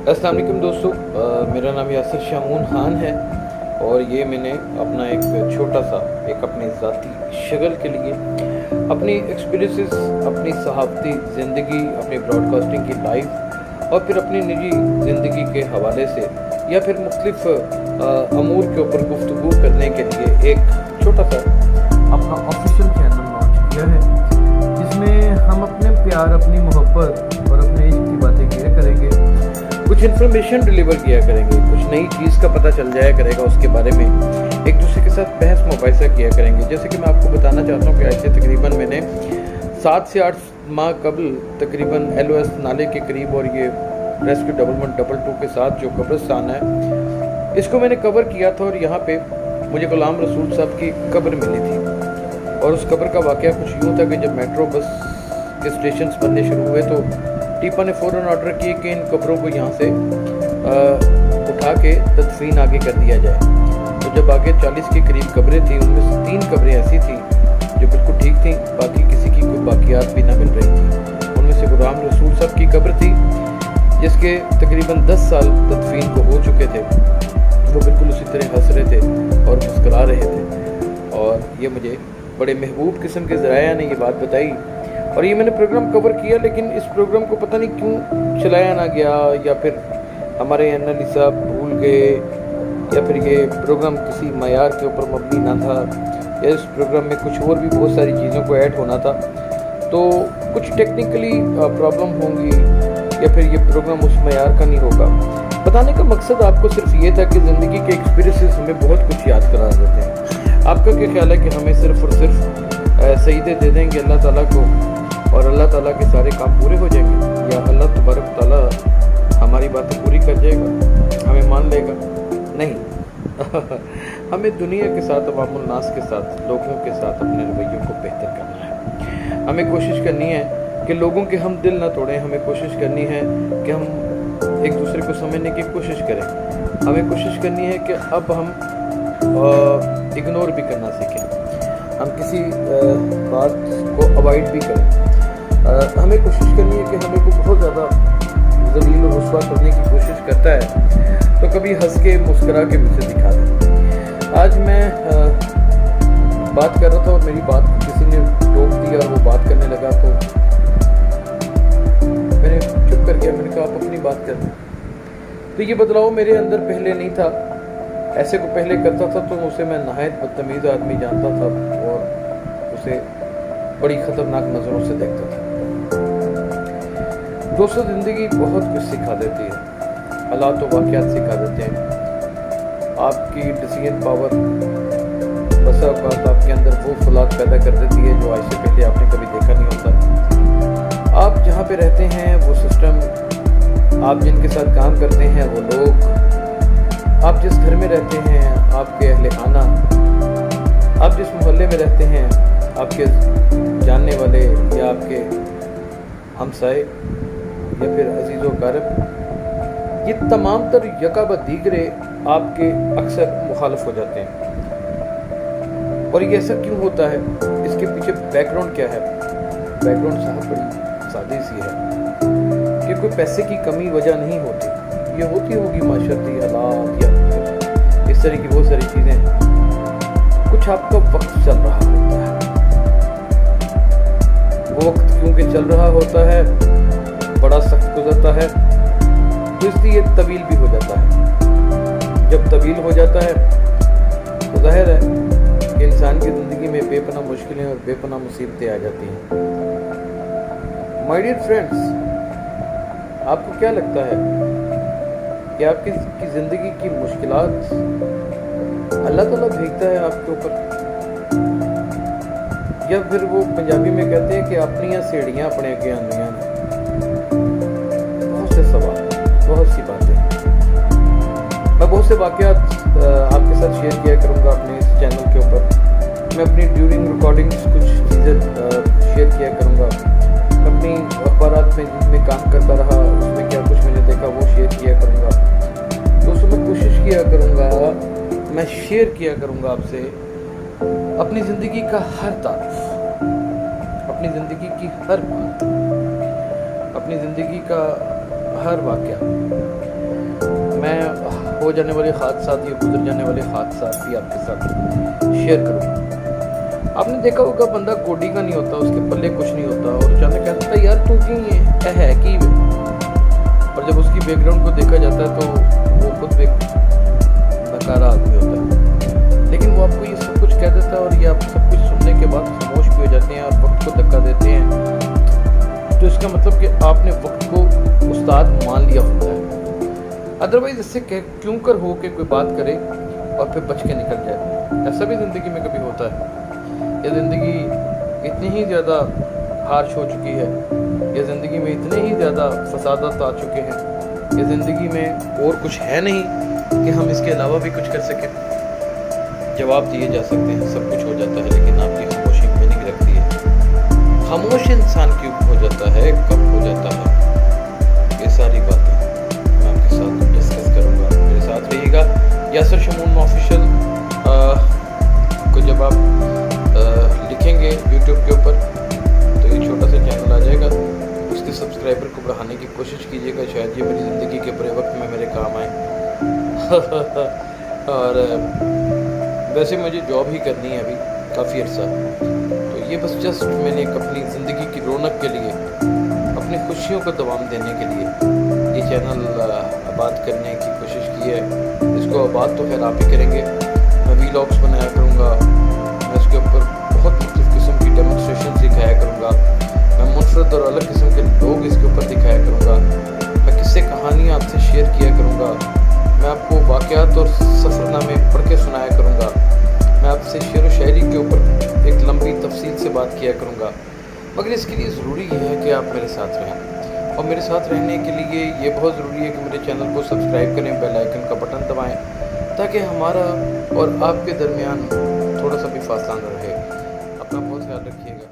अस्सलाम वालेकुम दोस्तों, मेरा नाम यासिर शामून खान है और ये मैंने अपना एक छोटा सा अपनी ज़ाती शगल के लिए अपनी एक्सपीरियंसेस, अपनी सहाफ़ती ज़िंदगी, अपनी ब्रॉडकास्टिंग की लाइफ और फिर अपनी निजी ज़िंदगी के हवाले से या फिर मुख्तलिफ अमूर के ऊपर गुफ्तगू करने के लिए एक छोटा सा अपना ऑफिशियल चैनल लॉन्च किया है, जिसमें हम अपने प्यार, अपनी मोहब्बत और अपने इश्क की बातें किया करेंगे। कुछ इन्फॉर्मेशन डिलीवर किया करेंगे, कुछ नई चीज़ का पता चल जाया करेगा, उसके बारे में एक दूसरे के साथ बहस मुबाहिसा किया करेंगे। जैसे कि मैं आपको बताना चाहता हूँ कि आज से तकरीबन मैंने 7 से 8 माह कबल तकरीबन LOS नाले के करीब और ये रेस्क्यू 1122 के साथ जो कब्रिस्तान है, इसको मैंने कवर किया था और यहाँ पे मुझे गुलाम रसूल साहब की कब्र मिली थी। और उस कब्र का वाक़या कुछ यूँ था कि जब मेट्रो बस के स्टेशन बनने शुरू हुए तो टीपा ने फ़ौरन ऑर्डर किए कि इन कब्रों को यहाँ से उठा के तदफीन आगे कर दिया जाए। तो जब आगे 40 के करीब कब्रें थी, उनमें से 3 कब्रें ऐसी थी जो बिल्कुल ठीक थी, बाकी किसी की कोई बाकियात भी ना मिल रही थी। उनमें से गुलाम रसूल साहब की कब्र थी जिसके तकरीबन 10 साल तदफीन को हो चुके थे। वो बिल्कुल उसी तरह हंस रहे थे और मुस्करा रहे थे और ये मुझे बड़े महबूब किस्म के ज़राया ने ये बात बताई और ये मैंने प्रोग्राम कवर किया, लेकिन इस प्रोग्राम को पता नहीं क्यों चलाया ना गया, या फिर हमारे NLE साहब भूल गए, या फिर ये प्रोग्राम किसी मयार के ऊपर मबनी ना था, या इस प्रोग्राम में कुछ और भी बहुत सारी चीज़ों को ऐड होना था, तो कुछ टेक्निकली प्रॉब्लम होंगी, या फिर ये प्रोग्राम उस मयार का नहीं होगा। बताने का मकसद आपको सिर्फ ये था कि ज़िंदगी के एक्सपीरियंसेस हमें बहुत कुछ याद करा देते हैं। आपका क्या ख्याल है कि हमें सिर्फ और सिर्फ सईदे दे देंगे अल्लाह ताला को और अल्लाह ताला के सारे काम पूरे हो जाएंगे, या अल्लाह तबारक ताला हमारी बातें पूरी कर जाएगा, हमें मान लेगा? नहीं हमें दुनिया के साथ, अवामुल नास के साथ, लोगों के साथ अपने रवैयों को बेहतर करना है। हमें कोशिश करनी है कि लोगों के हम दिल ना तोड़ें, हमें कोशिश करनी है कि हम एक दूसरे को समझने की कोशिश करें। हमें कोशिश करनी है कि अब हम इग्नोर भी करना सीखें, हम किसी बात को अवॉइड भी करें। हमें कोशिश करनी है कि हमें को बहुत ज़्यादा ज़लील और रुस्वा करने की कोशिश करता है तो कभी हंस के मुस्करा के भी उसे दिखा दें। आज मैं बात कर रहा था और मेरी बात किसी ने टोक दी और वो बात करने लगा तो मैंने चुप कर गया। मैंने कहा आप अपनी बात कर। तो ये बदलाव मेरे अंदर पहले नहीं था, ऐसे को पहले करता था तो उसे मैं नहायत बदतमीज़ आदमी जानता था और उसे बड़ी ख़तरनाक नज़रों से देखता था। दोस्तों, ज़िंदगी बहुत कुछ सिखा देती है, हालात और वाक़यात सिखा देते हैं। आपकी डिसीजन पावर बसा औक़ात आपके अंदर वो फलात पैदा कर देती है जो आज से पहले आपने कभी देखा नहीं होता। आप जहाँ पे रहते हैं वो सिस्टम, आप जिनके साथ काम करते हैं वो लोग, आप जिस घर में रहते हैं, आपके अहले खाना, आप जिस मोहल्ले में रहते हैं, आपके जानने वाले या आपके हमसाए या फिर अजीज़ व कारब, ये तमाम तर यकाबा दीगरे आपके अक्सर मुखालिफ हो जाते हैं। और ये ऐसा क्यों होता है, इसके पीछे बैकग्राउंड क्या है? बैकग्राउंड साहब बड़ी सादी सी है कि कोई पैसे की कमी वजह नहीं होती, ये होती होगी माशरती हालात या इस तरह की बहुत सारी चीज़ें। कुछ आपका वक्त चल रहा होता है, वो वक्त क्योंकि चल रहा होता है, बड़ा सख्त गुजरता है, तो इसलिए तवील भी हो जाता है। जब तवील हो जाता है तो जाहिर है कि इंसान की ज़िंदगी में बेपनाह मुश्किलें और बेपनाह मुसीबतें आ जाती हैं। माय डियर फ्रेंड्स, आपको क्या लगता है कि आपकी ज़िंदगी की मुश्किलात अल्लाह ताला भेजता है आपके ऊपर, या फिर वो पंजाबी में कहते हैं कि अपनियाँ सीढ़ियाँ अपने अगे आंदियां ने? बहुत से सवाल, बहुत सी बातें, मैं बहुत से वाक़यात आपके साथ शेयर किया करूँगा अपने इस चैनल के ऊपर। मैं अपनी ड्यूरिंग रिकॉर्डिंग्स कुछ चीज़ें शेयर किया करूँगा, अपनी अखबारात में जिसमें काम करता रहा उसमें क्या कुछ मैंने देखा वो शेयर किया करूँगा। दोस्तों, मैं कोशिश किया करूँगा, मैं शेयर किया करूँगा आपसे अपनी ज़िंदगी का हर तारुफ, अपनी ज़िंदगी की हर बात, अपनी ज़िंदगी का हर वाक़या। میں ہو جانے والے حادثات یا گزر جانے والے حادثات بھی آپ کے ساتھ شیئر کروں. آپ نے دیکھا ہوگا بندہ کوڈی کا نہیں ہوتا, اس کے پلے کچھ نہیں ہوتا, اور اچانک کہتا ہے یار تو کی ہے کی, اور جب اس کی بیک گراؤنڈ کو دیکھا جاتا ہے تو وہ خود ایک ناکارہ آدمی ہوتا ہے. لیکن وہ آپ کو یہ سب کچھ کہہ دیتا ہے, اور یہ آپ سب کچھ سننے کے بعد خاموش بھی ہو جاتے ہیں اور وقت کو دھکا دیتے ہیں. تو اس کا مطلب کہ آپ نے وقت کو استاد مان لیا ہوتا ہے. ادروائز اس سے کیوں کر ہو کہ کوئی بات کرے اور پھر بچ کے نکل جائے. ایسا بھی زندگی میں کبھی ہوتا ہے. یہ زندگی اتنی ہی زیادہ ہارش ہو چکی ہے, یہ زندگی میں اتنے ہی زیادہ فسادات آ چکے ہیں, یہ زندگی میں اور کچھ ہے نہیں کہ ہم اس کے علاوہ بھی کچھ کر سکیں. جواب دیے جا سکتے ہیں, سب کچھ ہو جاتا ہے, لیکن آپ کی خاموشی میننگ رکھتی ہے. خاموش انسان کیوں ہو جاتا ہے, کب ہو جاتا ہے, یہ ساری باتیں میں آپ کے ساتھ ڈسکس کروں گا. میرے ساتھ رہیے گا. یاسر شمون آفیشیل کو جب آپ لکھیں گے یوٹیوب کے اوپر تو یہ چھوٹا سا چینل آ جائے گا. اس کے سبسکرائبر کو بڑھانے کی کوشش کیجیے گا, شاید یہ میری زندگی کے برے وقت میں میرے کام آئے. اور ویسے مجھے جاب ہی کرنی ہے ابھی کافی عرصہ, تو یہ بس جسٹ میں نے ایک اپنی زندگی کی رونق کے لیے, اپنی خوشیوں کو دوام دینے کے لیے یہ چینل آباد کرنے کی کوشش کی ہے. اس کو آباد تو خیر آپ ہی کریں گے. میں ویلاگس بنایا کروں گا, میں اس کے اوپر بہت مختلف قسم کی ڈیمونسٹریشن دکھایا کروں گا, میں منفرد اور الگ قسم کے لوگ اس کے اوپر دکھایا کروں گا, میں قصے کہانیاں آپ سے شیئر کیا کروں گا, میں آپ کو واقعات اور سفرنامے پڑھ کے سنایا کروں گا, میں آپ سے شعر و شاعری کے اوپر ایک لمبی تفصیل سے بات کیا کروں گا. مگر اس کے لیے ضروری یہ ہے کہ آپ میرے ساتھ رہیں, اور میرے ساتھ رہنے کے لیے یہ بہت ضروری ہے کہ میرے چینل کو سبسکرائب کریں, بیل آئیکن کا بٹن دبائیں, تاکہ ہمارا اور آپ کے درمیان تھوڑا سا بھی فاصلہ نہ رہے. اپنا بہت خیال رکھیے گا.